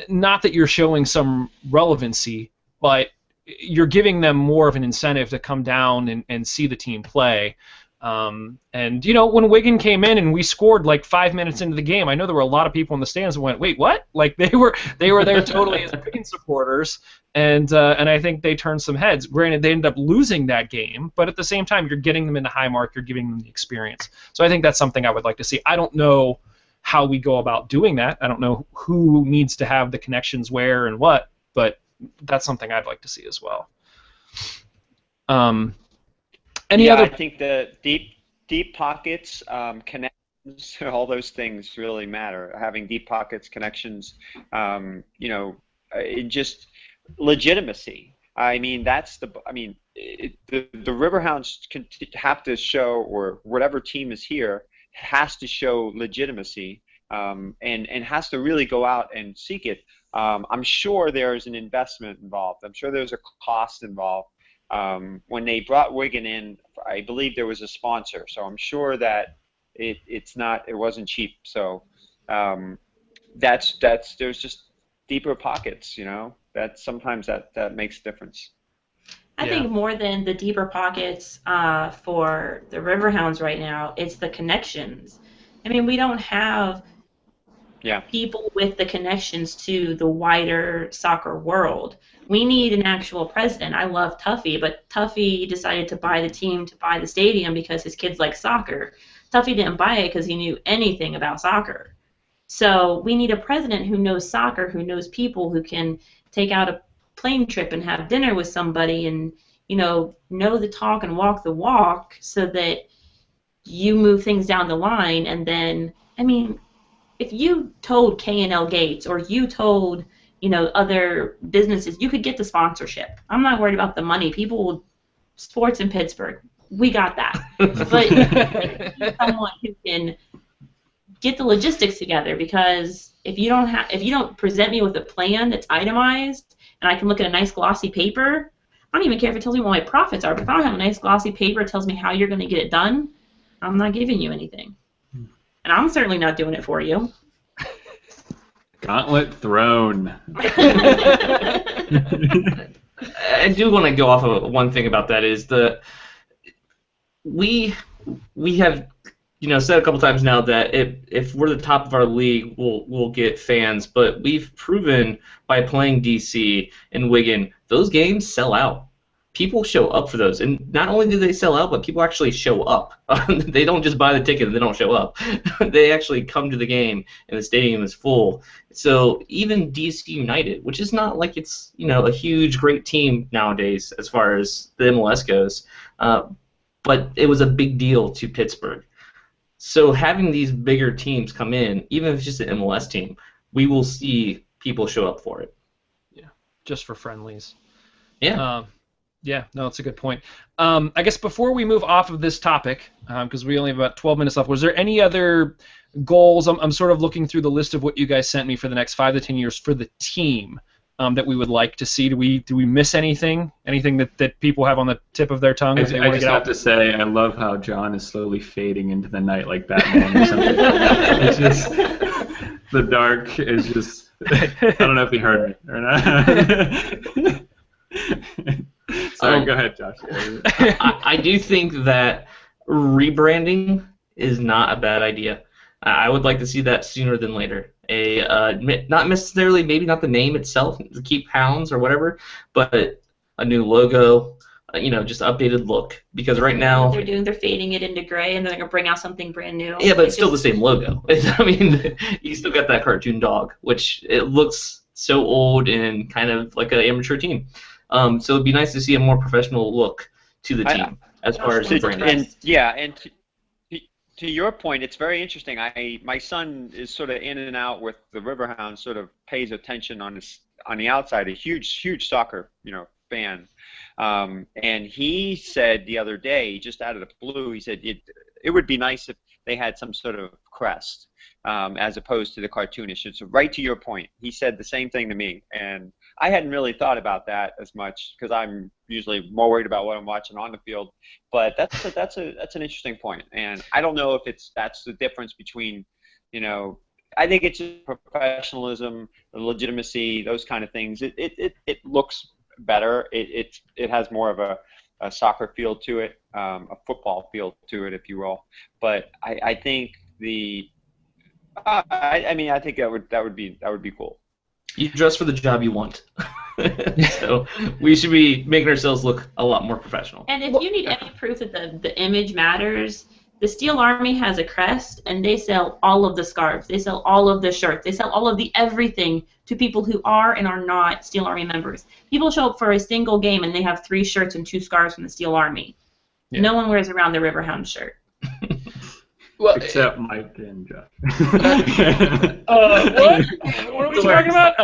not that you're showing some relevancy, but you're giving them more of an incentive to come down and see the team play. And when Wigan came in and we scored like 5 minutes into the game, I know there were a lot of people in the stands that went, "Wait, what?" Like they were there totally as Wigan supporters, and I think they turned some heads. Granted, they ended up losing that game, but at the same time, you're getting them into Highmark, you're giving them the experience. So I think that's something I would like to see. I don't know how we go about doing that. I don't know who needs to have the connections where and what, but that's something I'd like to see as well. I think the deep pockets connect all those things really matter. Having deep pockets, connections, just legitimacy. I mean, the Riverhounds have to show, or whatever team is here has to show legitimacy, and has to really go out and seek it. I'm sure there's an investment involved. I'm sure there's a cost involved. When they brought Wigan in, I believe there was a sponsor, so I'm sure that it wasn't cheap. So there's just deeper pockets, that sometimes that makes a difference. I think more than the deeper pockets for the Riverhounds right now, it's the connections. I mean, we don't have people with the connections to the wider soccer world. We need an actual president. I love Tuffy, but Tuffy decided to buy the team, to buy the stadium because his kids like soccer. Tuffy didn't buy it because he knew anything about soccer. So we need a president who knows soccer, who knows people, who can take out a plane trip and have dinner with somebody and, know the talk and walk the walk so that you move things down the line. And then, I mean, if you told K&L Gates or you told, other businesses, you could get the sponsorship. I'm not worried about the money. Sports in Pittsburgh, we got that. But you need someone who can get the logistics together, because if you don't present me with a plan that's itemized and I can look at a nice glossy paper, I don't even care if it tells me what my profits are, but if I don't have a nice glossy paper that tells me how you're going to get it done, I'm not giving you anything. And I'm certainly not doing it for you. Gauntlet thrown. I do want to go off of one thing about that is we have said a couple times now that if we're the top of our league, we'll get fans, but we've proven by playing DC and Wigan, those games sell out. People show up for those, and not only do they sell out, but people actually show up. They don't just buy the ticket and they don't show up. They actually come to the game, and the stadium is full. So even DC United, which is not like it's a huge, great team nowadays as far as the MLS goes, but it was a big deal to Pittsburgh. So having these bigger teams come in, even if it's just an MLS team, we will see people show up for it. Yeah, just for friendlies. Yeah. Yeah, no, that's a good point. I guess before we move off of this topic, because we only have about 12 minutes left, was there any other goals? I'm sort of looking through the list of what you guys sent me for the next 5 to 10 years for the team that we would like to see. Do we miss anything? Anything that people have on the tip of their tongue? I just have to say, I love how John is slowly fading into the night like Batman or something. It's just the dark is just. I don't know if he heard me or not. Sorry, go ahead, Josh. I do think that rebranding is not a bad idea. I would like to see that sooner than later. Not necessarily, maybe not the name itself, keep Hounds or whatever, but a new logo, just updated look. Because right now they're fading it into gray, and they're gonna bring out something brand new. Yeah, but it's still the same logo. I mean, you still got that cartoon dog, which it looks so old and kind of like an amateur team. So it'd be nice to see a more professional look to the team as far as the branding. And to your point, it's very interesting. My son is sort of in and out with the Riverhounds, sort of pays attention on the outside, a huge soccer fan. And he said the other day, just out of the blue, he said it would be nice if they had some sort of crest as opposed to the cartoonish. So right to your point, he said the same thing to me, and I hadn't really thought about that as much because I'm usually more worried about what I'm watching on the field. But that's an interesting point, and I don't know if that's the difference between, I think it's just professionalism, the legitimacy, those kind of things. It looks better. It has more of a soccer feel to it, a football feel to it, if you will. But I think I think that would be cool. You dress for the job you want. So we should be making ourselves look a lot more professional. And if you need any proof that the image matters, the Steel Army has a crest, and they sell all of the scarves. They sell all of the shirts. They sell all of the everything to people who are and are not Steel Army members. People show up for a single game, and they have 3 shirts and 2 scarves from the Steel Army. Yeah. No one wears around the Riverhound shirt. Well, except Mike and Jeff. What? What are we talking about?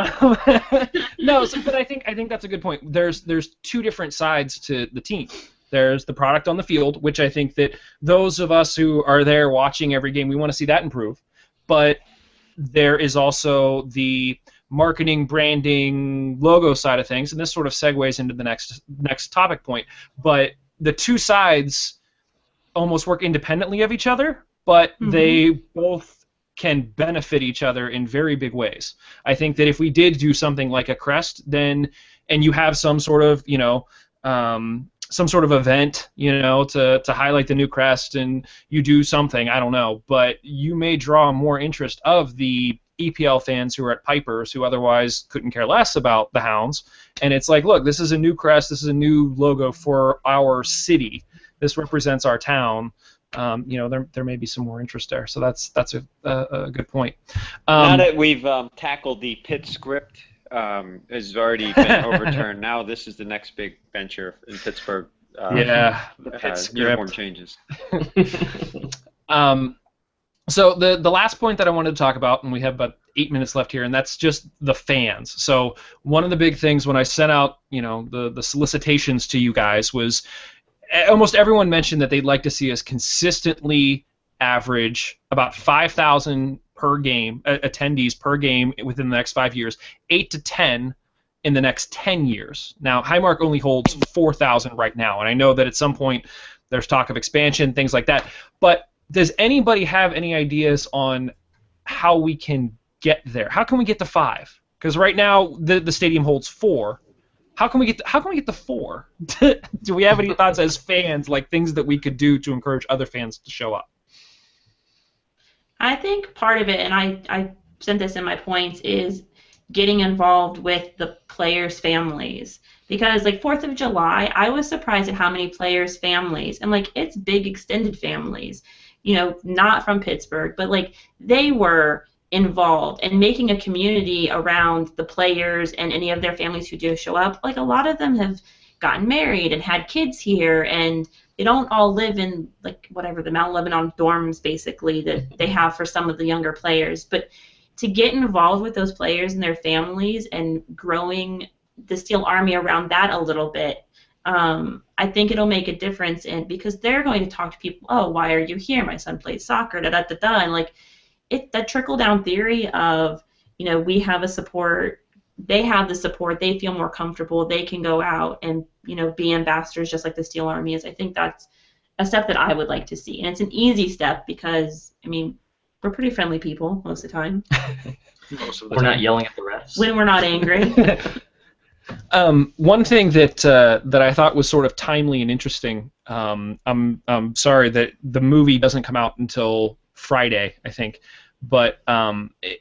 No, but I think that's a good point. There's two different sides to the team. There's the product on the field, which I think that those of us who are there watching every game, we want to see that improve. But there is also the marketing, branding, logo side of things, and this sort of segues into the next topic point. But the two sides almost work independently of each other, but they both can benefit each other in very big ways. I think that if we did do something like a crest, then, and you have some sort of, some sort of event, to highlight the new crest, and you do something, I don't know, but you may draw more interest of the EPL fans who are at Pipers who otherwise couldn't care less about the Hounds. And it's like, look, this is a new crest, this is a new logo for our city. This represents our town. There may be some more interest there. So that's a good point. Now that we've tackled the Pitt script, has already been overturned. Now this is the next big venture in Pittsburgh. The Pitt script. Uniform changes. So the last point that I wanted to talk about, and we have about 8 minutes left here, and that's just the fans. So one of the big things when I sent out, the solicitations to you guys was almost everyone mentioned that they'd like to see us consistently average about 5,000 per game, attendees per game within the next 5 years, 8 to 10 in the next 10 years. Now, Highmark only holds 4,000 right now, and I know that at some point there's talk of expansion, things like that. But does anybody have any ideas on how we can get there? How can we get to 5? Because right now the stadium holds 4. How can we get to 4? Do we have any thoughts as fans, like things that we could do to encourage other fans to show up? I think part of it, and I sent this in my points, is getting involved with the players' families. Because, like, 4th of July, I was surprised at how many players' families, and, like, it's big extended families, not from Pittsburgh, but, like, they were involved and making a community around the players and any of their families who do show up. Like, a lot of them have gotten married and had kids here, and they don't all live in, like, whatever, the Mount Lebanon dorms, basically, that they have for some of the younger players. But to get involved with those players and their families and growing the Steel Army around that a little bit, I think it'll make a difference, because they're going to talk to people, oh, why are you here? My son plays soccer, da-da-da-da, and, like, that trickle-down theory of, we have a support, they have the support, they feel more comfortable, they can go out and, be ambassadors just like the Steel Army is. I think that's a step that I would like to see. And it's an easy step because, we're pretty friendly people most of the time. We're not yelling at the refs. When we're not angry. One thing that I thought was sort of timely and interesting, I'm sorry that the movie doesn't come out until Friday, I think. But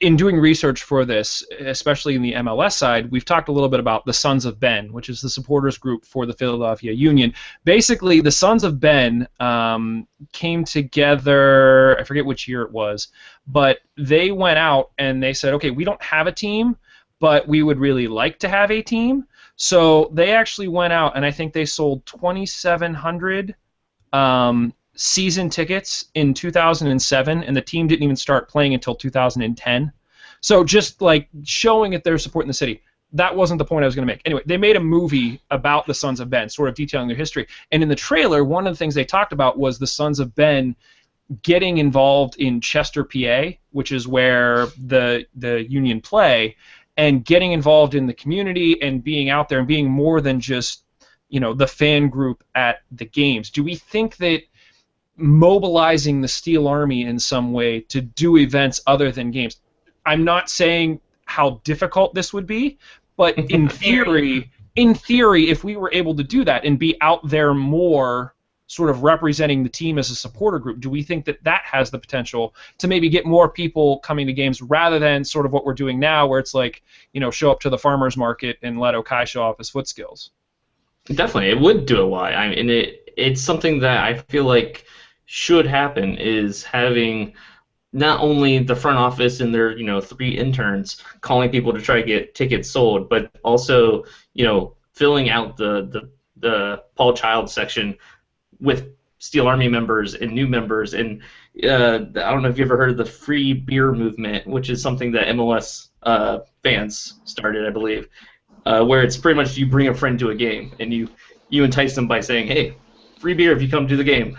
in doing research for this, especially in the MLS side, we've talked a little bit about the Sons of Ben, which is the supporters group for the Philadelphia Union. Basically, the Sons of Ben came together, I forget which year it was, but they went out and they said, okay, we don't have a team, but we would really like to have a team. So they actually went out, and I think they sold 2,700 season tickets in 2007, and the team didn't even start playing until 2010. So just like showing that they're supporting the city. That wasn't the point I was going to make. Anyway, they made a movie about the Sons of Ben, sort of detailing their history. And in the trailer, one of the things they talked about was the Sons of Ben getting involved in Chester, PA, which is where the Union play, and getting involved in the community and being out there and being more than just, the fan group at the games. Do we think that mobilizing the Steel Army in some way to do events other than games? I'm not saying how difficult this would be, but in theory, if we were able to do that and be out there more sort of representing the team as a supporter group, do we think that that has the potential to maybe get more people coming to games rather than sort of what we're doing now where it's like, show up to the farmer's market and let Okai show off his foot skills? Definitely, it would do a lot. It's something that I feel like should happen, is having not only the front office and their 3 interns calling people to try to get tickets sold, but also filling out the Paul Child section with Steel Army members and new members, and I don't know if you ever heard of the free beer movement, which is something that MLS fans started, I believe, where it's pretty much you bring a friend to a game and you entice them by saying, hey, free beer if you come to the game.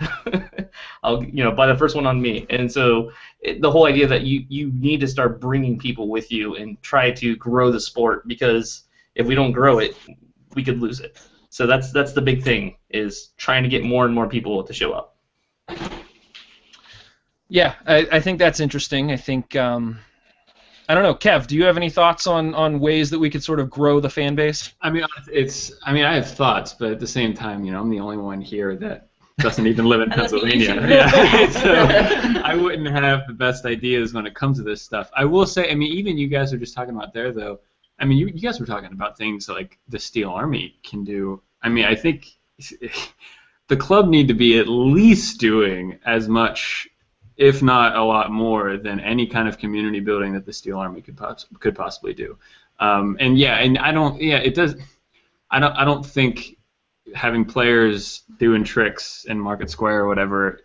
I'll buy the first one on me. And so the whole idea that you need to start bringing people with you and try to grow the sport, because if we don't grow it, we could lose it. So that's the big thing, is trying to get more and more people to show up. Yeah, I think that's interesting. I think I don't know, Kev, do you have any thoughts on ways that we could sort of grow the fan base? I mean, I have thoughts, but at the same time, I'm the only one here that doesn't even live in Pennsylvania. Yeah. So I wouldn't have the best ideas when it comes to this stuff. I will say, I mean, even you guys are just talking about there, though. I mean, you guys were talking about things like the Steel Army can do. I mean, I think the club need to be at least doing as much, if not a lot more, than any kind of community building that the Steel Army could possibly do. I don't think having players doing tricks in Market Square or whatever,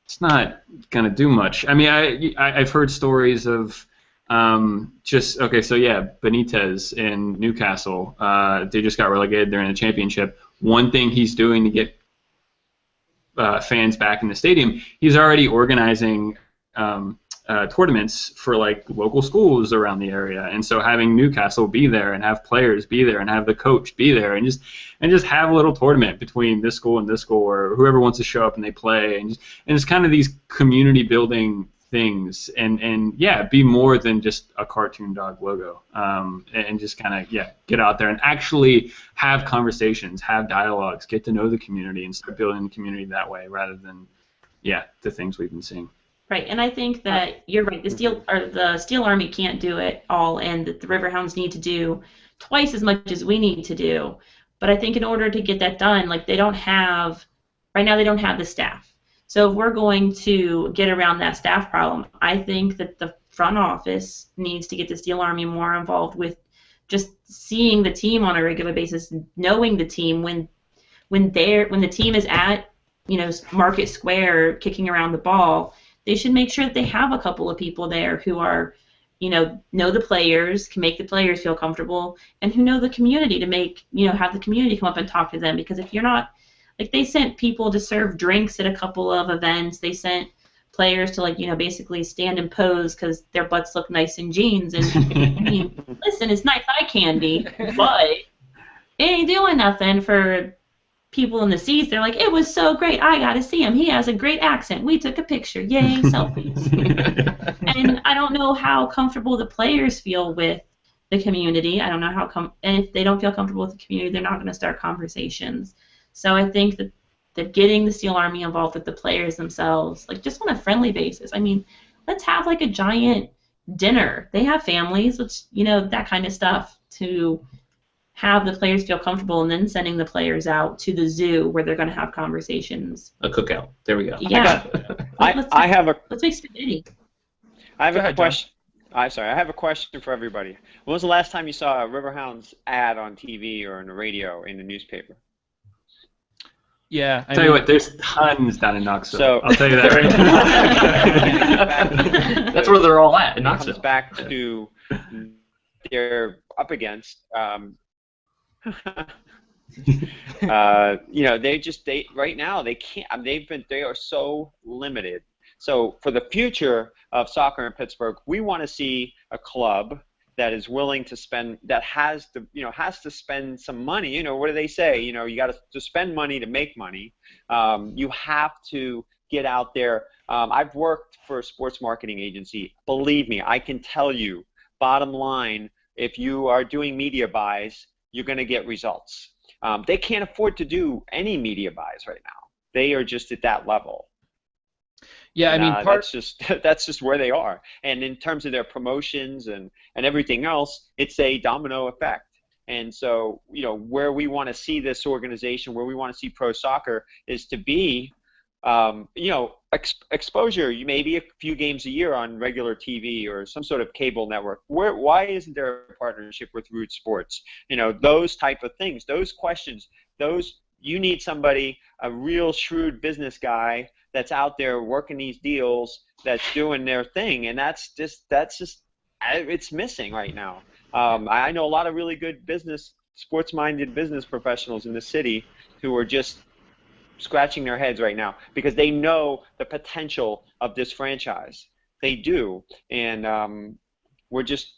it's not gonna do much. I mean, I've heard stories of Benitez in Newcastle. They just got relegated. They're in the championship. One thing he's doing to get fans back in the stadium, he's already organizing tournaments for like local schools around the area, and so having Newcastle be there and have players be there and have the coach be there and just have a little tournament between this school and this school, or whoever wants to show up and they play, and it's kind of these community building things, and be more than just a cartoon dog logo, and just kind of get out there and actually have conversations, have dialogues, get to know the community, and start building the community that way, rather than the things we've been seeing. Right, and I think that you're right. The Steel Army can't do it all, and the Riverhounds need to do twice as much as we need to do. But I think in order to get that done, like they don't have the staff. So if we're going to get around that staff problem, I think that the front office needs to get the Steel Army more involved with just seeing the team on a regular basis, knowing the team when the team is at Market Square kicking around the ball. They should make sure that they have a couple of people there who are, know the players, can make the players feel comfortable, and who know the community to make, have the community come up and talk to them. Because if you're not, like, they sent people to serve drinks at a couple of events. They sent players to, basically stand and pose because their butts look nice in jeans. And, I mean, listen, it's nice eye candy, but it ain't doing nothing for people in the seats. They're like, it was so great. I got to see him. He has a great accent. We took a picture. Yay, selfies. And I don't know how comfortable the players feel with the community. I don't know how and if they don't feel comfortable with the community, they're not going to start conversations. So I think that getting the Steel Army involved with the players themselves, like just on a friendly basis. I mean, let's have like a giant dinner. They have families, which, that kind of stuff, to have the players feel comfortable, and then sending the players out to the zoo where they're going to have conversations. A cookout. There we go. Yeah. Let's make spaghetti. I have a question. I have a question for everybody. When was the last time you saw a Riverhounds ad on TV or on the radio, in the newspaper? Yeah. I'll tell you what, there's tons down in Knoxville. So, I'll tell you that right now. That's where they're all at, in Knoxville. It comes back to they're up against they right now they can't. They are so limited. So for the future of soccer in Pittsburgh, we want to see a club that is willing to spend, that has to spend some money. What do they say? You got to spend money to make money. You have to get out there. I've worked for a sports marketing agency. Believe me, I can tell you, bottom line, if you are doing media buys, you're going to get results. They can't afford to do any media buys right now. They are just at that level. Yeah, I mean, that's just where they are. And in terms of their promotions and everything else, it's a domino effect. And so, where we want to see this organization, where we want to see pro soccer, is to be, exposure. Maybe a few games a year on regular TV or some sort of cable network. Why isn't there a partnership with Root Sports? Those type of things, those questions, those you need somebody, a real shrewd business guy that's out there working these deals, that's doing their thing, and that's just it's missing right now. I know a lot of really good sports-minded business professionals in the city who are just scratching their heads right now because they know the potential of this franchise. They do, and we're just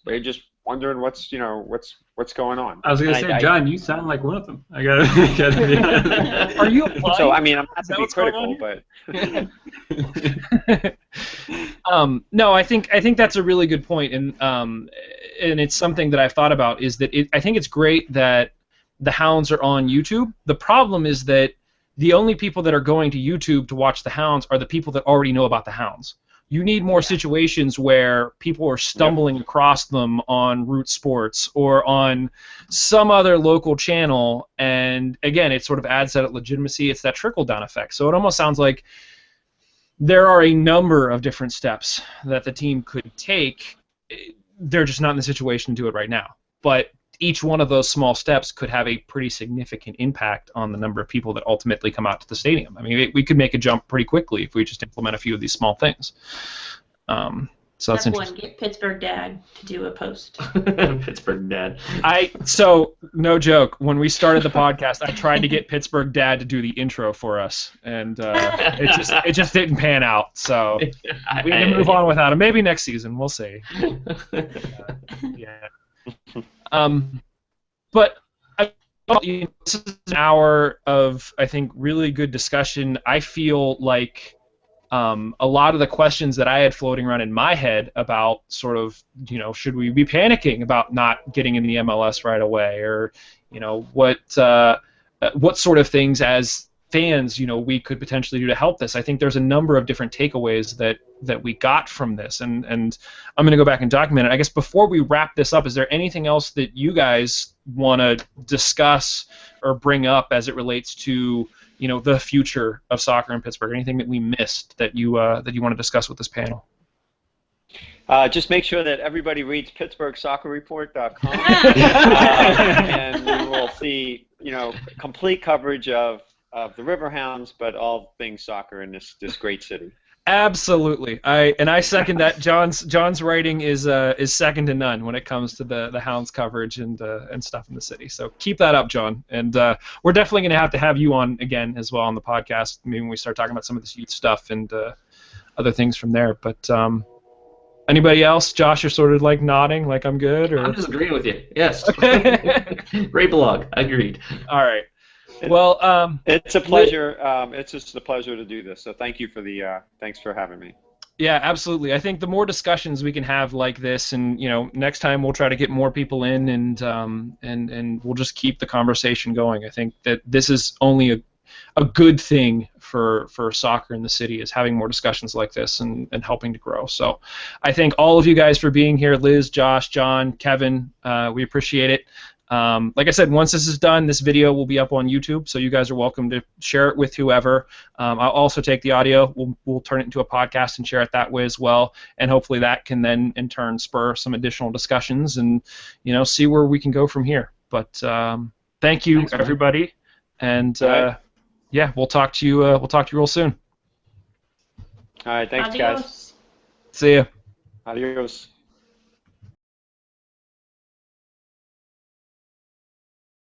wondering what's going on. I was gonna say, John, you sound like one of them. I gotta be honest. Are you applying? So I mean, I'm not to be critical, but no, I think that's a really good point, and it's something that I've thought about. Is that I think it's great that the Hounds are on YouTube. The problem is that the only people that are going to YouTube to watch the Hounds are the people that already know about the Hounds. You need more situations where people are stumbling across them on Root Sports or on some other local channel, and again, it sort of adds that legitimacy. It's that trickle-down effect. So it almost sounds like there are a number of different steps that the team could take. They're just not in the situation to do it right now. But each one of those small steps could have a pretty significant impact on the number of people that ultimately come out to the stadium. I mean, we could make a jump pretty quickly if we just implement a few of these small things. So that's interesting. Get Pittsburgh Dad to do a post. Pittsburgh Dad. So no joke. When we started the podcast, I tried to get Pittsburgh Dad to do the intro for us, and it just didn't pan out. So we need to move on without him. Maybe next season. We'll see. Yeah. But this is an hour of, I think, really good discussion. I feel like a lot of the questions that I had floating around in my head about sort of, should we be panicking about not getting in the MLS right away, or, what sort of things as fans, we could potentially do to help this. I think there's a number of different takeaways that we got from this, and I'm going to go back and document it. I guess before we wrap this up, is there anything else that you guys want to discuss or bring up as it relates to, the future of soccer in Pittsburgh? Anything that we missed that you want to discuss with this panel? Just make sure that everybody reads PittsburghSoccerReport.com, and we will see, complete coverage of the Riverhounds, but all things soccer in this great city. Absolutely, I second that. John's writing is second to none when it comes to the Hounds coverage and stuff in the city. So keep that up, John. And we're definitely going to have you on again as well on the podcast. Maybe when we start talking about some of this youth stuff and other things from there. But anybody else? Josh, you're sort of like nodding, like I'm good, or I'm just agreeing with you. Yes. Great blog. Agreed. All right. Well, it's a pleasure. It's just a pleasure to do this. So thank you for thanks for having me. Yeah, absolutely. I think the more discussions we can have like this, and next time we'll try to get more people in, and we'll just keep the conversation going. I think that this is only a good thing for soccer in the city, is having more discussions like this and helping to grow. So I thank all of you guys for being here. Liz, Josh, John, Kevin, we appreciate it. Like I said, once this is done, this video will be up on YouTube, so you guys are welcome to share it with whoever. I'll also take the audio. We'll turn it into a podcast and share it that way as well, and hopefully that can then, in turn, spur some additional discussions and, see where we can go from here. But thank you, everybody, and yeah, we'll talk to you. We'll talk to you real soon. All right, thanks, guys. See ya. Adios.